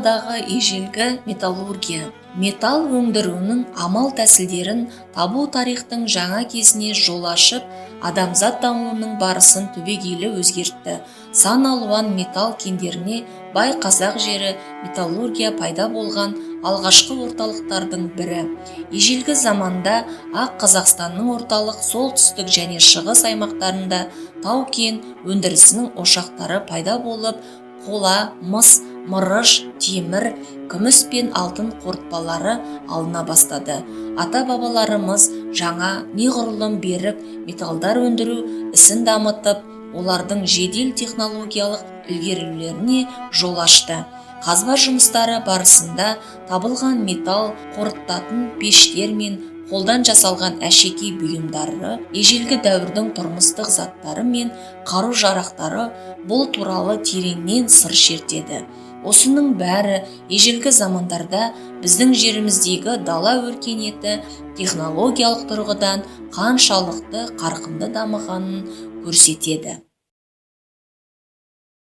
саладағы ежелгі металлургия. Металл өндіруінің амал тәсілдерін табу тарихтың жаңа кезіне жол ашып, адамзат дамуының барысын түбегейлі өзгертті. Сан алуан металл кендеріне бай қазақ жері металлургия пайда болған алғашқы орталықтардың бірі. Ежелгі заманда Ақ Қазақстанның орталық, солтүстік және шығыс аймақтарында тау-кен өндірісінің ошақтары пайда болып, қола, мыс, мырыш, темір, күміс пен алтын қорытпалары алына бастады. Ата-бабаларымыз жаңа, неғұрлым берік металдар өндіру ісін дамытып, олардың жедел технологиялық ілгерілеріне жол ашты. Қазба жұмыстары барысында табылған металл қорытатын пештер мен қолдан жасалған әшекей бұйымдары, ежелгі дәуірдің тұрмыстық заттары мен қару-жарақтары бұл туралы тереңнен сыр шертеді. Осының бәрі ежелгі замандарда біздің жеріміздегі дала өркениеті технологиялық тұрғыдан қаншалықты қарқынды дамығанын көрсетеді.